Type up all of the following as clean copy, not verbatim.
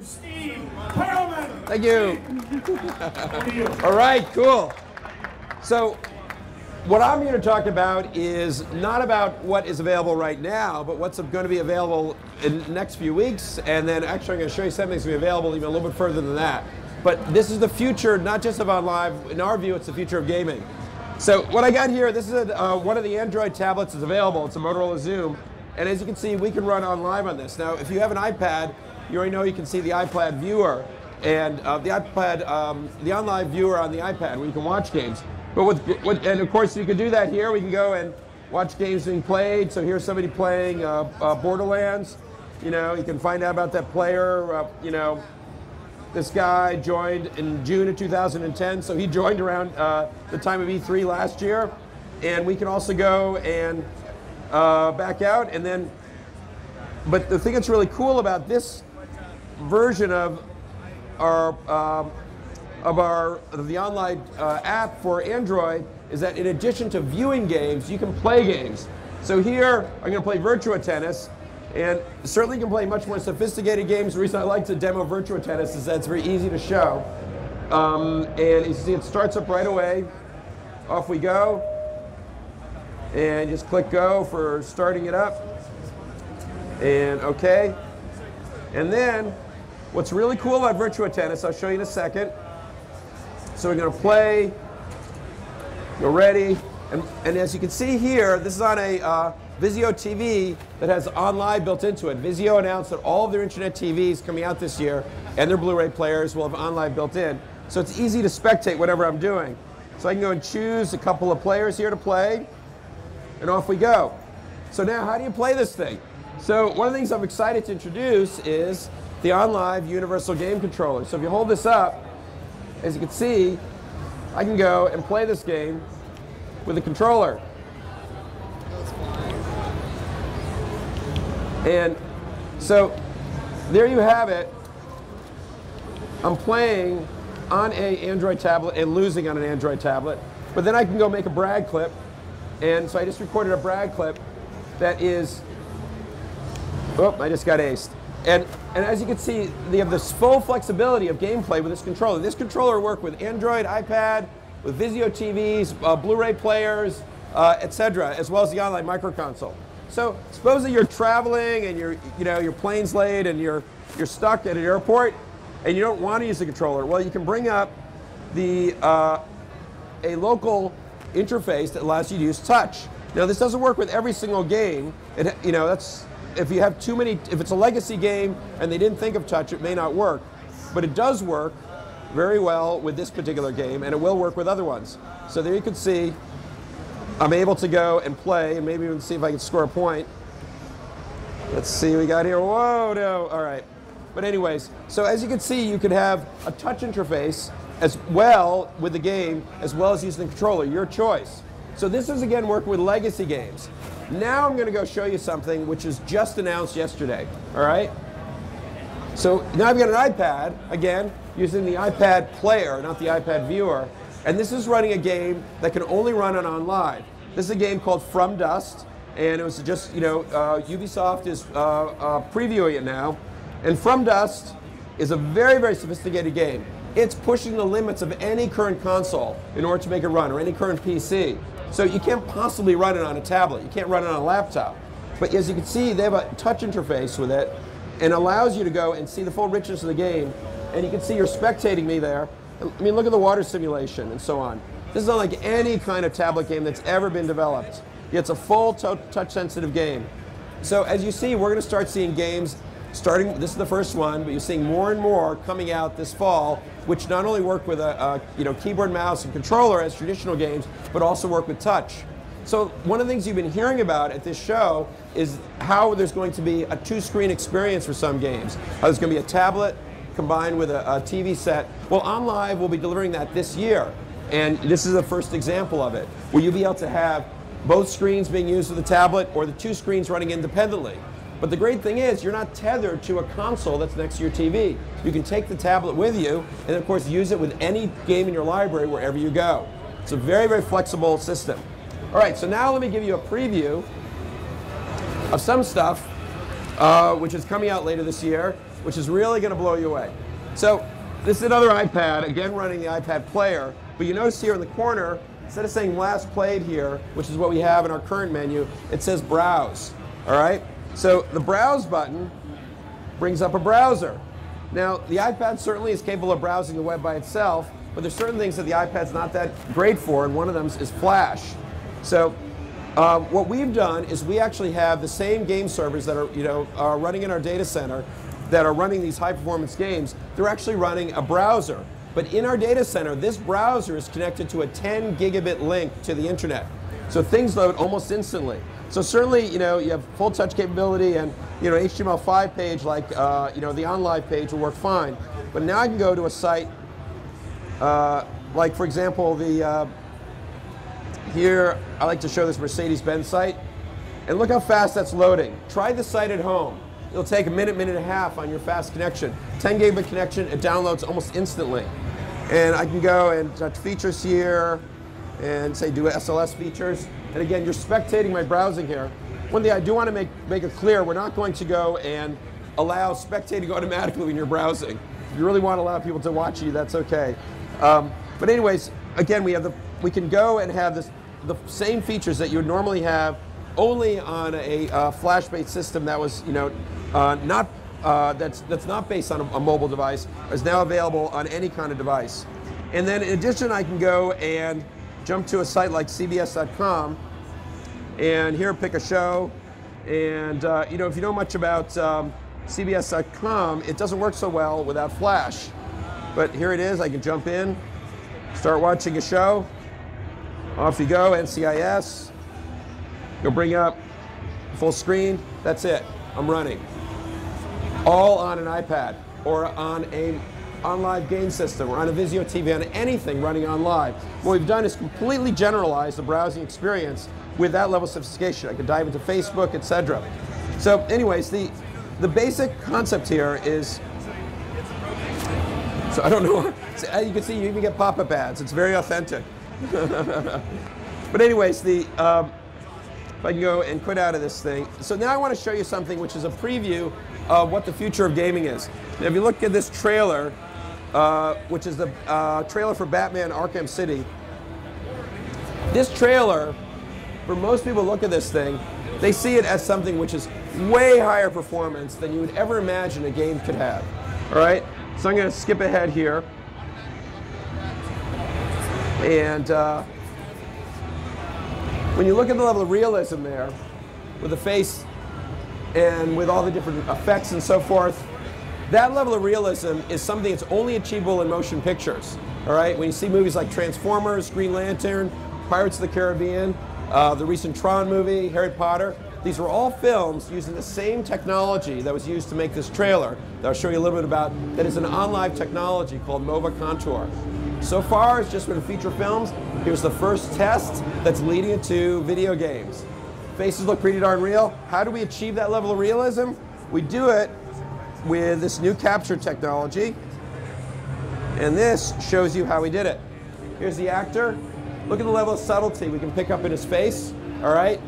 Steve Perlman. Thank you. All right, cool. So what I'm here to talk about is not about what is available right now, but what's going to be available in the next few weeks. And then actually I'm going to show you something that's going to be available even a little bit further than that. But this is the future, not just of OnLive. In our view, it's the future of gaming. So what I got here, this is one of the Android tablets that's available. It's a Motorola Zoom. And as you can see, we can run OnLive on this. Now, if you have an iPad, you already know you can see the iPad viewer and the OnLive viewer on the iPad where you can watch games. But and of course, you can do that here. We can go and watch games being played. So here's somebody playing Borderlands. You know, you can find out about that player. You know, this guy joined in June of 2010. So he joined around the time of E3 last year. And we can also go and back out. And then, but the thing that's really cool about this version of the OnLive app for Android is that in addition to viewing games, you can play games. So here, I'm going to play Virtua Tennis, and certainly you can play much more sophisticated games. The reason I like to demo Virtua Tennis is that it's very easy to show. And you see it starts up right away. Off we go. And just click go for starting it up. And OK. And then, what's really cool about Virtua Tennis, I'll show you in a second. So we're going to play, you're ready, and as you can see here, this is on a Vizio TV that has OnLive built into it. Vizio announced that all of their internet TVs coming out this year and their Blu-ray players will have OnLive built in. So it's easy to spectate whatever I'm doing. So I can go and choose a couple of players here to play, and off we go. So now, how do you play this thing? So one of the things I'm excited to introduce is the OnLive Universal Game Controller. So if you hold this up, as you can see, I can go and play this game with a controller. And so there you have it. I'm playing on an Android tablet and losing on an Android tablet. But then I can go make a brag clip. And so I just recorded a brag clip that is, oh, I just got aced. And as you can see, they have this full flexibility of gameplay with this controller. This controller works with Android, iPad, with Vizio TVs, Blu-ray players, etc., as well as the OnLive micro console. So suppose that you're traveling and your plane's late and you're stuck at an airport and you don't want to use the controller. Well, you can bring up a local interface that allows you to use touch. Now, this doesn't work with every single game. If you have too many, if it's a legacy game and they didn't think of touch, it may not work. But it does work very well with this particular game, and it will work with other ones. So there you can see, I'm able to go and play, and maybe even see if I can score a point. Let's see what we got here. Whoa, no, all right. But anyways, so as you can see, you can have a touch interface as well with the game, as well as using the controller, your choice. So this is, again, working with legacy games. Now I'm going to go show you something which was just announced yesterday, all right? So now I've got an iPad, again, using the iPad player, not the iPad viewer, and this is running a game that can only run on OnLive. This is a game called From Dust, and it was just, Ubisoft is previewing it now, and From Dust is a very, very sophisticated game. It's pushing the limits of any current console in order to make it run, or any current PC. So you can't possibly run it on a tablet. You can't run it on a laptop. But as you can see, they have a touch interface with it and allows you to go and see the full richness of the game. And you can see you're spectating me there. I mean, look at the water simulation and so on. This is unlike any kind of tablet game that's ever been developed. It's a full touch-sensitive game. So as you see, we're going to start seeing games starting, this is the first one, but you're seeing more and more coming out this fall, which not only work with a keyboard, mouse, and controller as traditional games, but also work with touch. So one of the things you've been hearing about at this show is how there's going to be a two-screen experience for some games. How there's going to be a tablet combined with a TV set. Well, OnLive will be delivering that this year, and this is the first example of it, where you'll be able to have both screens being used with the tablet or the two screens running independently. But the great thing is, you're not tethered to a console that's next to your TV. You can take the tablet with you, and of course use it with any game in your library wherever you go. It's a very, very flexible system. All right, so now let me give you a preview of some stuff which is coming out later this year. which is really going to blow you away. So this is another iPad, again running the iPad player, but you notice here in the corner, instead of saying last played here, which is what we have in our current menu, it says browse, all right? So the browse button brings up a browser. Now, the iPad certainly is capable of browsing the web by itself, but there's certain things that the iPad's not that great for, and one of them is Flash. So what we've done is we actually have the same game servers that are running in our data center that are running these high-performance games. They're actually running a browser. But in our data center, this browser is connected to a 10 gigabit link to the internet. So things load almost instantly. So certainly, you have full touch capability, and HTML5 page like the OnLive page will work fine. But now I can go to a site like, for example, here I like to show this Mercedes-Benz site, and look how fast that's loading. Try the site at home. It'll take a minute, minute and a half on your fast connection. 10 gigabit connection, it downloads almost instantly. And I can go and touch features here and say do SLS features. And again, you're spectating my browsing here. One thing I do want to make it clear, we're not going to go and allow spectating automatically when you're browsing. If you really want to allow people to watch you, that's okay. But anyways, again, we can go and have the same features that you would normally have only on a Flash-based system that was that's not based on a mobile device, is now available on any kind of device. And then in addition, I can go and jump to a site like CBS.com, and here pick a show. And if you know much about CBS.com, it doesn't work so well without Flash. But here it is. I can jump in, start watching a show. Off you go, NCIS. You'll bring up full screen. That's it. I'm running. All on an iPad or on a OnLive game system or on a Vizio TV, on anything running OnLive. What we've done is completely generalize the browsing experience with that level of sophistication. I can dive into Facebook, etc. So anyways, the basic concept here is, so I don't know, you can see you even get pop-up ads. It's very authentic. But anyways, if I can go and quit out of this thing. So now I want to show you something which is a preview of what the future of gaming is. Now if you look at this trailer, which is the trailer for Batman Arkham City, this trailer, for most people who look at this thing, they see it as something which is way higher performance than you would ever imagine a game could have. All right? So I'm going to skip ahead here. And when you look at the level of realism there, with the face and with all the different effects and so forth, that level of realism is something that's only achievable in motion pictures. All right? When you see movies like Transformers, Green Lantern, Pirates of the Caribbean, the recent Tron movie, Harry Potter, these were all films using the same technology that was used to make this trailer that I'll show you a little bit about, that is an OnLive technology called MOVA Contour. So far, it's just been feature films. Here's the first test that's leading into video games. Faces look pretty darn real. How do we achieve that level of realism? We do it with this new capture technology. And this shows you how we did it. Here's the actor. Look at the level of subtlety we can pick up in his face, all right?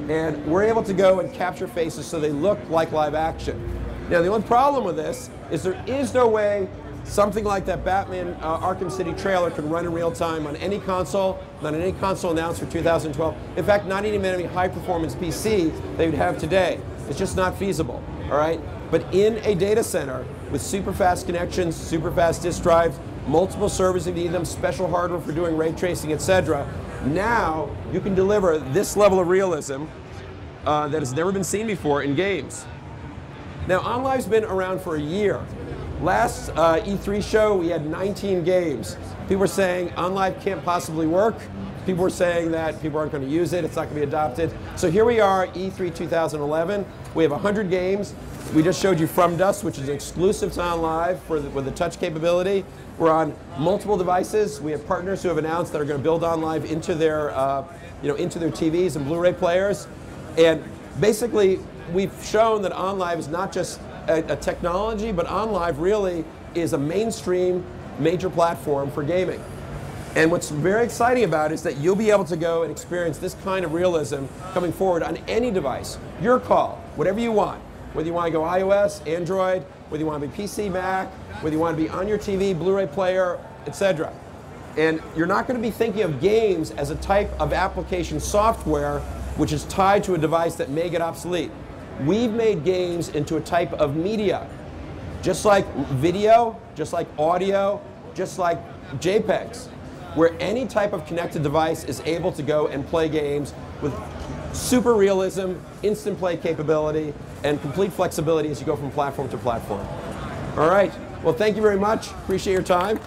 And we're able to go and capture faces so they look like live action. Now, the only problem with this is there is no way something like that Batman Arkham City trailer can run in real time on any console, not on any console announced for 2012. In fact, not even any high-performance PC they would have today. It's just not feasible, all right? But in a data center with super fast connections, super fast disk drives, multiple servers if you need them, special hardware for doing ray tracing, etc., now you can deliver this level of realism that has never been seen before in games. Now, OnLive's been around for a year. Last E3 show, we had 19 games. People were saying OnLive can't possibly work. People were saying that people aren't going to use it, it's not going to be adopted. So here we are, E3 2011. We have 100 games. We just showed you From Dust, which is exclusive to OnLive with the touch capability. We're on multiple devices. We have partners who have announced that are going to build OnLive into their, into their TVs and Blu-ray players. And basically, we've shown that OnLive is not just a technology, but OnLive really is a mainstream major platform for gaming. And what's very exciting about it is that you'll be able to go and experience this kind of realism coming forward on any device. Your call, whatever you want. whether you want to go iOS, Android, whether you want to be PC, Mac, whether you want to be on your TV, Blu-ray player, etc. And you're not going to be thinking of games as a type of application software which is tied to a device that may get obsolete. We've made games into a type of media, just like video, just like audio, just like JPEGs, where any type of connected device is able to go and play games with super realism, instant play capability, and complete flexibility as you go from platform to platform. All right, well, thank you very much. Appreciate your time.